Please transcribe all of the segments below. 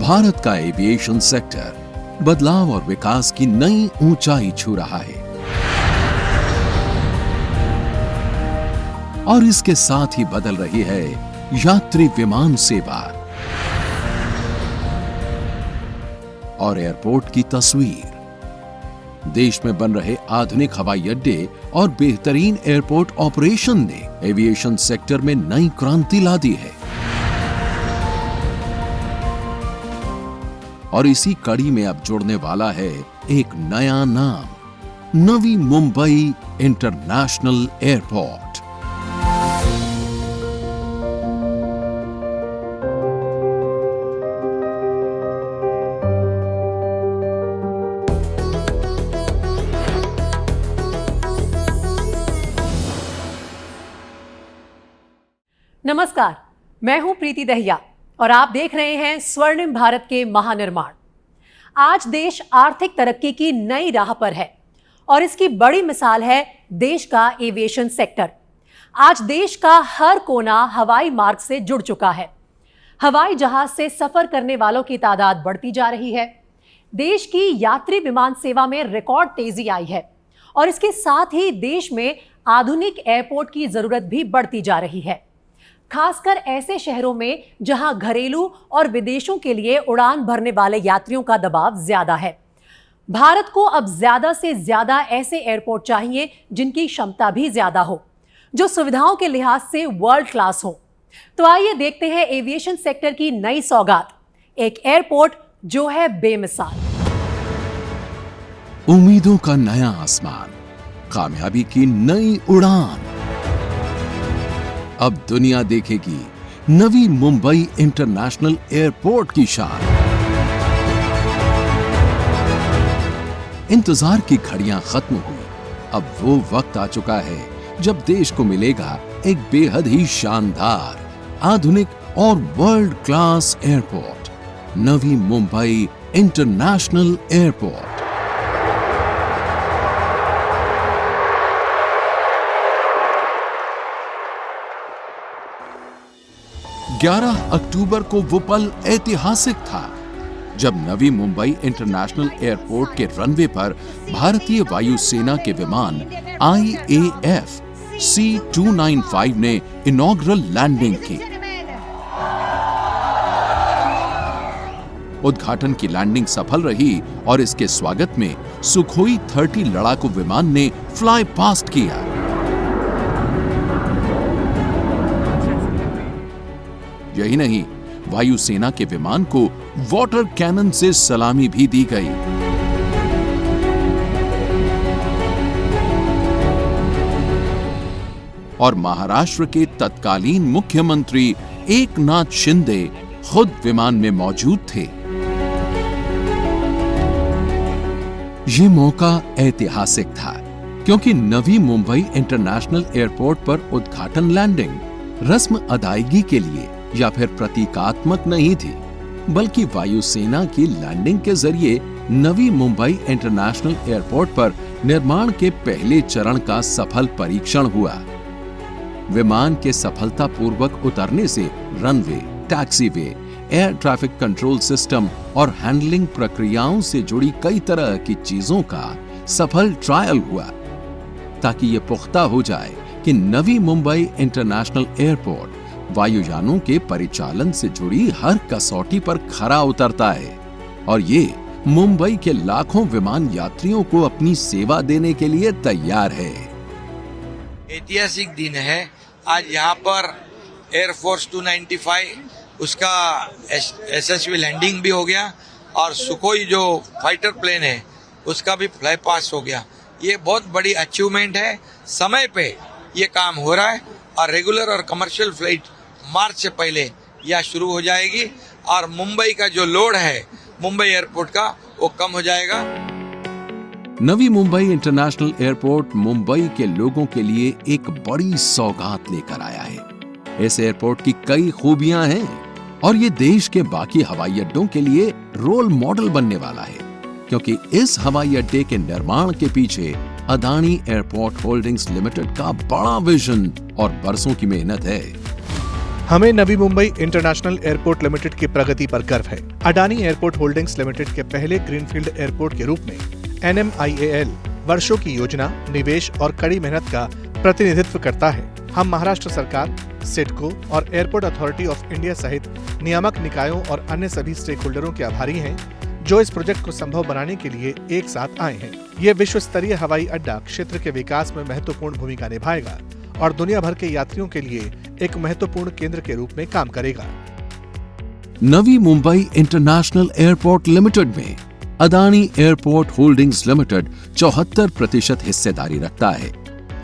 भारत का aviation sector बदलाव और विकास की नई ऊंचाई छू रहा है और इसके साथ ही बदल रही है यात्री विमान सेवा और एयरपोर्ट की तस्वीर। देश में बन रहे आधुनिक हवाई अड्डे और बेहतरीन एयरपोर्ट ऑपरेशन ने एविएशन सेक्टर में नई क्रांति ला दी है और इसी कड़ी में अब जुड़ने वाला है एक नया नाम, नवी मुंबई इंटरनेशनल एयरपोर्ट। नमस्कार, मैं हूं प्रीति दहिया और आप देख रहे हैं स्वर्णिम भारत के महानिर्माण। आज देश आर्थिक तरक्की की नई राह पर है और इसकी बड़ी मिसाल है देश का एविएशन सेक्टर। आज देश का हर कोना हवाई मार्ग से जुड़ चुका है। हवाई जहाज से सफर करने वालों की तादाद बढ़ती जा रही है। देश की यात्री विमान सेवा में रिकॉर्ड तेजी आई है और इसके साथ ही देश में आधुनिक एयरपोर्ट की जरूरत भी बढ़ती जा रही है, खासकर ऐसे शहरों में जहां घरेलू और विदेशों के लिए उड़ान भरने वाले यात्रियों का दबाव ज्यादा है। भारत को अब ज्यादा से ज्यादा ऐसे एयरपोर्ट चाहिए जिनकी क्षमता भी ज्यादा हो, जो सुविधाओं के लिहाज से वर्ल्ड क्लास हो। तो आइए देखते हैं एविएशन सेक्टर की नई सौगात, एक एयरपोर्ट जो है बेमिसाल। उम्मीदों का नया आसमान, कामयाबी की नई उड़ान। अब दुनिया देखेगी नवी मुंबई इंटरनेशनल एयरपोर्ट की शान। इंतजार की घड़ियां खत्म हुई। अब वो वक्त आ चुका है जब देश को मिलेगा एक बेहद ही शानदार, आधुनिक और world class airport, Navi Mumbai international airport. 11 अक्टूबर को वो पल ऐतिहासिक था जब नवी मुंबई इंटरनेशनल एयरपोर्ट के रनवे पर भारतीय वायुसेना के विमान IAF C295 ने इनॉग्रल लैंडिंग की। उद्घाटन की लैंडिंग सफल रही और इसके स्वागत में सुखोई 30 लड़ाकू विमान ने फ्लाई पास्ट किया। यही नहीं, वायुसेना के विमान को वाटर कैनन से सलामी भी दी गई। और महाराष्ट्र के तत्कालीन मुख्यमंत्री एकनाथ शिंदे खुद विमान में मौजूद थे। ये मौका ऐतिहासिक था क्योंकि नवी मुंबई इंटरनेशनल एयरपोर्ट पर उद्घाटन लैंडिंग रस्म अदायगी के लिए या फिर प्रतीकात्मक नहीं थी, बल्कि वायुसेना की लैंडिंग के जरिए नवी मुंबई इंटरनेशनल एयरपोर्ट पर निर्माण के पहले चरण का सफल परीक्षण हुआ। विमान के सफलतापूर्वक उतरने से runway, taxiway, air traffic control system और हैंडलिंग प्रक्रियाओं से जुड़ी कई तरह की चीजों का सफल ट्रायल हुआ, ताकि ये पुख्ता हो जाए कि नवी मुंबई इंटरनेशनल एयरपोर्ट वायुयानों के परिचालन से जुड़ी हर कसौटी पर खरा उतरता है और ये मुंबई के लाखों विमान यात्रियों को अपनी सेवा देने के लिए तैयार है। ऐतिहासिक दिन है आज। यहाँ पर एयरफोर्स 295 उसका यशस्वी लैंडिंग भी हो गया और सुखोई जो फाइटर प्लेन है उसका भी फ्लाई पास हो गया। ये बहुत बड़ी अचीवमेंट है। समय पे ये काम हो रहा है और रेगुलर और कमर्शियल फ्लाइट मार्च से पहले यह शुरू हो जाएगी और मुंबई का जो लोड है मुंबई एयरपोर्ट का वो कम हो जाएगा। नवी मुंबई इंटरनेशनल एयरपोर्ट मुंबई के लोगों के लिए एक बड़ी सौगात लेकर आया है। इस एयरपोर्ट की कई खूबियां हैं और ये देश के बाकी हवाई अड्डों के लिए रोल मॉडल बनने वाला है, क्योंकि इस हवाई अड्डे के निर्माण के पीछे अदानी एयरपोर्ट होल्डिंग्स लिमिटेड का बड़ा विजन और बरसों की मेहनत है। हमें Navi Mumbai international airport limited की प्रगति पर गर्व है। अडानी एयरपोर्ट होल्डिंग्स लिमिटेड के पहले ग्रीनफील्ड एयरपोर्ट के रूप में NMIAL वर्षों की योजना, निवेश और कड़ी मेहनत का प्रतिनिधित्व करता है। हम महाराष्ट्र सरकार, सिडको और एयरपोर्ट अथॉरिटी ऑफ इंडिया सहित नियामक निकायों और अन्य सभी स्टेक होल्डरों के आभारी हैं, जो इस प्रोजेक्ट को संभव बनाने के लिए एक साथ आए हैं। ये विश्व स्तरीय हवाई अड्डा क्षेत्र के विकास में महत्वपूर्ण भूमिका निभाएगा और दुनिया भर के यात्रियों के लिए एक महत्वपूर्ण केंद्र के रूप में काम करेगा। Navi Mumbai international airport limited में अदानी एयरपोर्ट होल्डिंग्स लिमिटेड 74% हिस्सेदारी रखता है।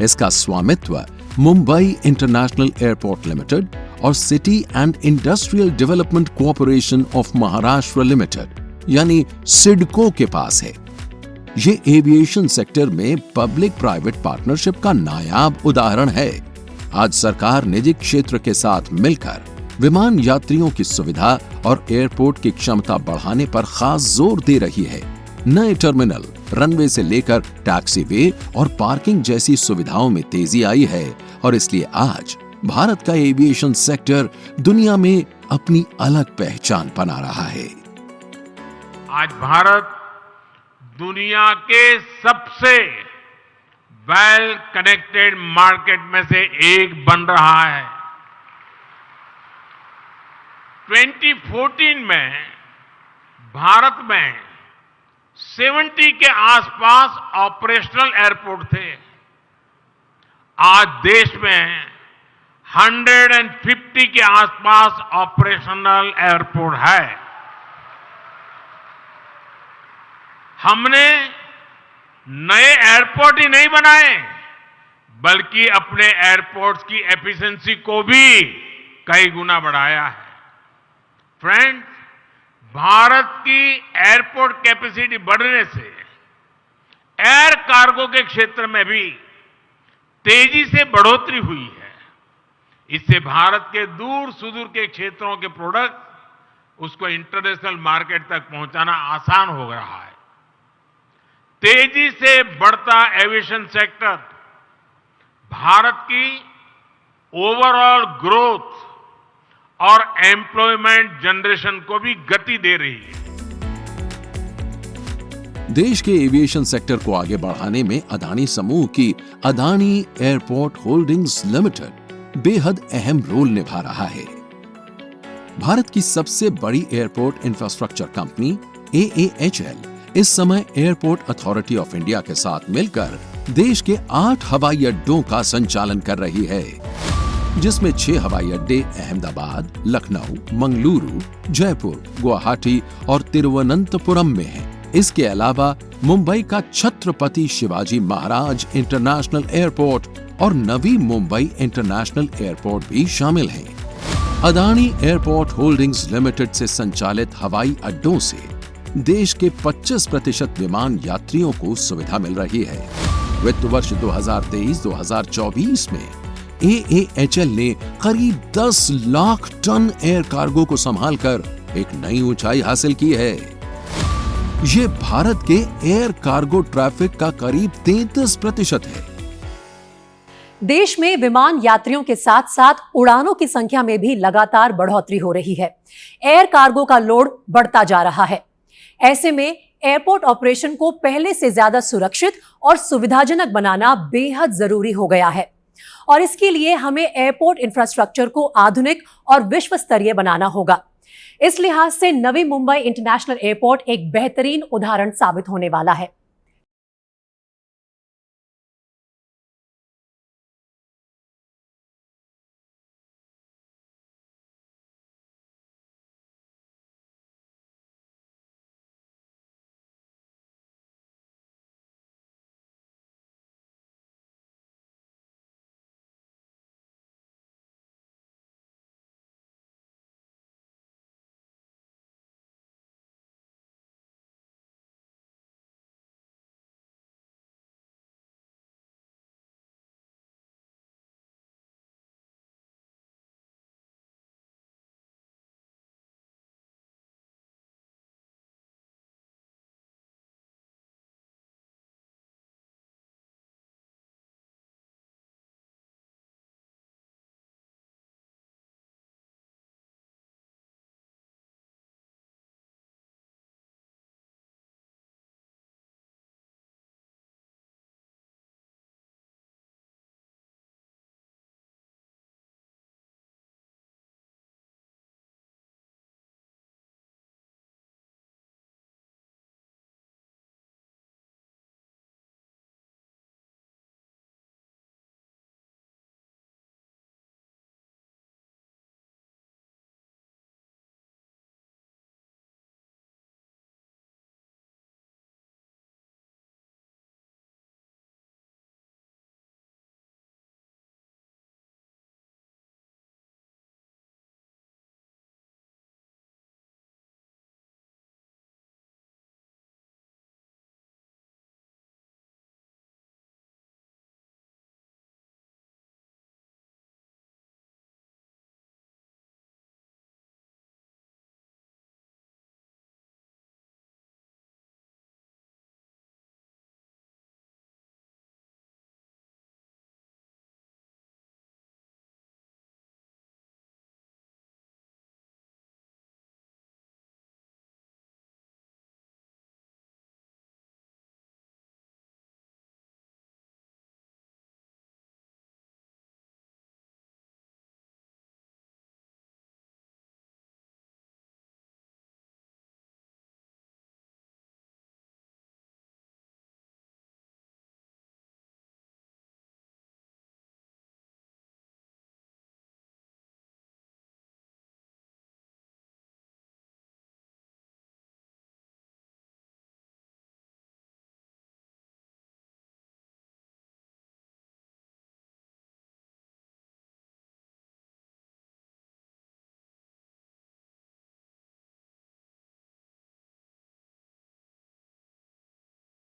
इसका स्वामित्व मुंबई इंटरनेशनल एयरपोर्ट लिमिटेड और city and industrial development corporation of Maharashtra limited यानी सिडको के पास है। ये एविएशन सेक्टर में पब्लिक प्राइवेट पार्टनरशिप का नायाब उदाहरण है। आज सरकार निजी क्षेत्र के साथ मिलकर विमान यात्रियों की सुविधा और एयरपोर्ट की क्षमता बढ़ाने पर खास जोर दे रही है। नए टर्मिनल, रनवे से लेकर टैक्सीवे और पार्किंग जैसी सुविधाओं में तेजी आई है और इसलिए आज भारत का एविएशन सेक्टर दुनिया में अपनी अलग पहचान बना रहा है। आज भारत दुनिया के सबसे वेल कनेक्टेड मार्केट में से एक बन रहा है। 2014 में भारत में 70 के आसपास ऑपरेशनल एयरपोर्ट थे। आज देश में 150 के आसपास ऑपरेशनल एयरपोर्ट है। हमने नए एयरपोर्ट ही नहीं बनाए, बल्कि अपने एयरपोर्ट्स की एफिशिएंसी को भी कई गुना बढ़ाया है। फ्रेंड्स, भारत की एयरपोर्ट कैपेसिटी बढ़ने से एयर कार्गो के क्षेत्र में भी तेजी से बढ़ोतरी हुई है। इससे भारत के दूर सुदूर के क्षेत्रों के प्रोडक्ट उसको इंटरनेशनल मार्केट तक पहुंचाना आसान हो रहा है। तेजी से बढ़ता एविएशन सेक्टर भारत की ओवरऑल ग्रोथ और एम्प्लॉयमेंट जनरेशन को भी गति दे रही है। देश के एविएशन सेक्टर को आगे बढ़ाने में अदानी समूह की अदानी एयरपोर्ट होल्डिंग्स लिमिटेड बेहद अहम रोल निभा रहा है। भारत की सबसे बड़ी एयरपोर्ट इंफ्रास्ट्रक्चर कंपनी AAHL इस समय एयरपोर्ट अथॉरिटी ऑफ इंडिया के साथ मिलकर देश के 8 हवाई अड्डों का संचालन कर रही है, जिसमें 6 हवाई अड्डे अहमदाबाद, लखनऊ, मंगलुरु, जयपुर, गुवाहाटी और तिरुवनंतपुरम में हैं। इसके अलावा मुंबई का छत्रपति शिवाजी महाराज इंटरनेशनल एयरपोर्ट और नवी मुंबई इंटरनेशनल एयरपोर्ट भी शामिल हैं। अदानी एयरपोर्ट होल्डिंग्स लिमिटेड से संचालित हवाई अड्डों से देश के 25% विमान यात्रियों को सुविधा मिल रही है। वित्त वर्ष 2023-2024 में AAHL ने करीब 10 लाख टन एयर कार्गो को संभालकर एक नई ऊंचाई हासिल की है। ये भारत के एयर कार्गो ट्रैफिक का करीब 33% है। देश में विमान यात्रियों के साथ साथ उड़ानों की संख्या में भी लगातार बढ़ोतरी हो रही है। एयर कार्गो का लोड बढ़ता जा रहा है। ऐसे में एयरपोर्ट ऑपरेशन को पहले से ज्यादा सुरक्षित और सुविधाजनक बनाना बेहद जरूरी हो गया है और इसके लिए हमें एयरपोर्ट इंफ्रास्ट्रक्चर को आधुनिक और विश्व स्तरीय बनाना होगा। इस लिहाज से नवी मुंबई इंटरनेशनल एयरपोर्ट एक बेहतरीन उदाहरण साबित होने वाला है।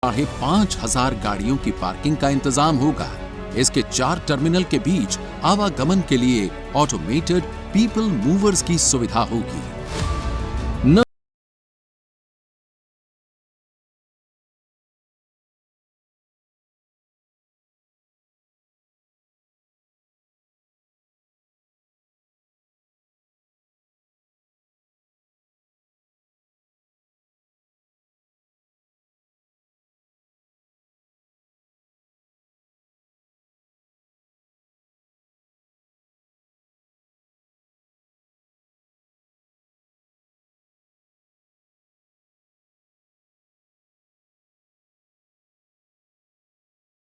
5,500 गाड़ियों की पार्किंग का इंतजाम होगा। इसके 4 टर्मिनल के बीच आवागमन के लिए ऑटोमेटेड पीपल मूवर्स की सुविधा होगी।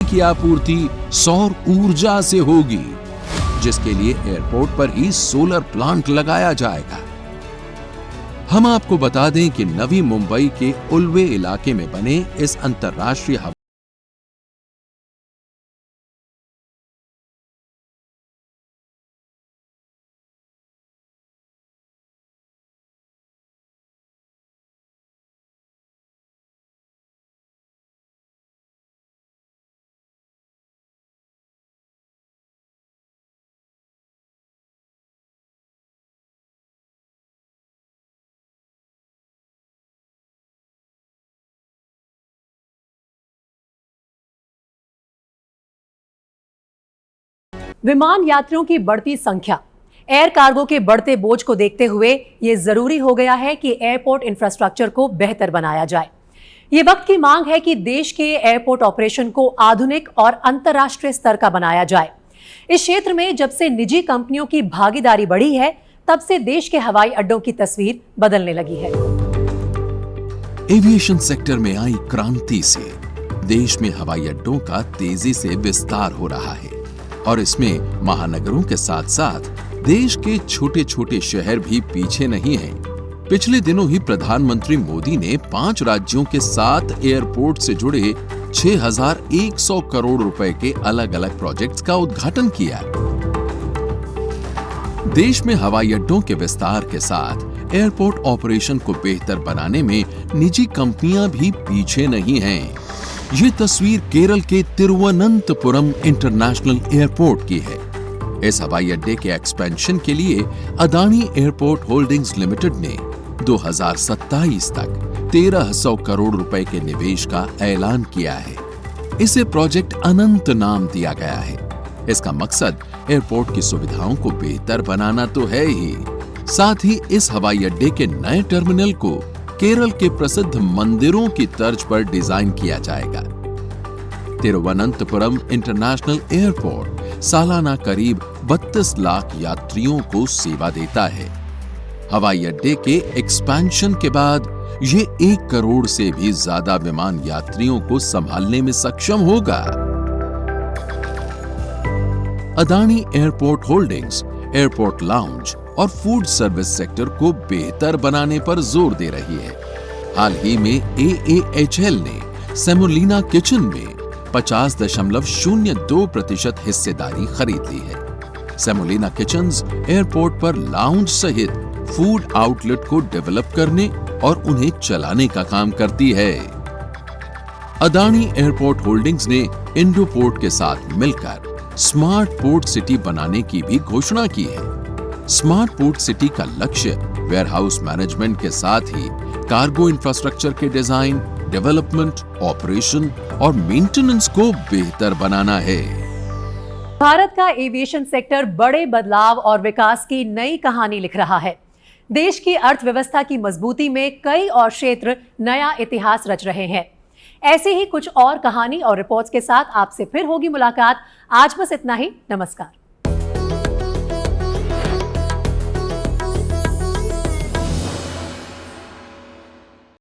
की आपूर्ति सौर ऊर्जा से होगी, जिसके लिए एयरपोर्ट पर ही सोलर प्लांट लगाया जाएगा। हम आपको बता दें कि नवी मुंबई के उल्वे इलाके में बने इस अंतर्राष्ट्रीय विमान यात्रियों की बढ़ती संख्या, एयर कार्गो के बढ़ते बोझ को देखते हुए ये जरूरी हो गया है कि एयरपोर्ट इंफ्रास्ट्रक्चर को बेहतर बनाया जाए। ये वक्त की मांग है कि देश के एयरपोर्ट ऑपरेशन को आधुनिक और अंतर्राष्ट्रीय स्तर का बनाया जाए। इस क्षेत्र में जब से निजी कंपनियों की भागीदारी बढ़ी है, तब से देश के हवाई अड्डों की तस्वीर बदलने लगी है। एविएशन सेक्टर में आई क्रांति से देश में हवाई अड्डों का तेजी से विस्तार हो रहा है और इसमें महानगरों के साथ साथ देश के छोटे छोटे शहर भी पीछे नहीं हैं। पिछले दिनों ही प्रधानमंत्री मोदी ने 5 राज्यों के 7 एयरपोर्ट से जुड़े 6,100 करोड़ रुपए के अलग अलग प्रोजेक्ट्स का उद्घाटन किया। देश में हवाई अड्डों के विस्तार के साथ एयरपोर्ट ऑपरेशन को बेहतर बनाने में निजी कंपनियां भी पीछे नहीं हैं। ये तस्वीर केरल के तिरुवनंतपुरम इंटरनेशनल एयरपोर्ट की है। इस हवाई अड्डे के एक्सपेंशन के लिए अदानी एयरपोर्ट होल्डिंग्स लिमिटेड ने 2027 तक 1,300 करोड़ रुपए के निवेश का ऐलान किया है। इसे प्रोजेक्ट अनंत नाम दिया गया है। इसका मकसद एयरपोर्ट की सुविधाओं को बेहतर बनाना तो है ही, साथ ही इस हवाई अड्डे के नए टर्मिनल को केरल के प्रसिद्ध मंदिरों की तर्ज पर डिजाइन किया जाएगा। तिरुवनंतपुरम इंटरनेशनल एयरपोर्ट सालाना करीब 32 लाख यात्रियों को सेवा देता है। हवाई अड्डे के एक्सपेंशन के बाद ये 1 करोड़ से भी ज्यादा विमान यात्रियों को संभालने में सक्षम होगा। Adani airport holdings airport lounge और फूड सर्विस सेक्टर को बेहतर बनाने पर जोर दे रही है। हाल ही में AAHL ने सेमोलिना किचन में 50.02% हिस्सेदारी खरीद ली है। सेमोलिना किचन्स एयरपोर्ट पर लाउंज सहित फूड आउटलेट को डेवलप करने और उन्हें चलाने का काम करती है। अदानी एयरपोर्ट होल्डिंग्स ने इंडोपोर्ट के साथ मिलकर स्मार्ट पोर्ट सिटी बनाने की भी घोषणा की है। स्मार्ट पोर्ट सिटी का लक्ष्य वेयरहाउस मैनेजमेंट के साथ ही कार्गो इंफ्रास्ट्रक्चर के डिजाइन, डेवलपमेंट, ऑपरेशन और मेंटेनेंस को बेहतर बनाना है। भारत का एविएशन सेक्टर बड़े बदलाव और विकास की नई कहानी लिख रहा है। देश की अर्थव्यवस्था की मजबूती में कई और क्षेत्र नया इतिहास रच रहे हैं। ऐसे ही कुछ और कहानी और रिपोर्ट्स के साथ आपसे फिर होगी मुलाकात। आज बस इतना ही। नमस्कार।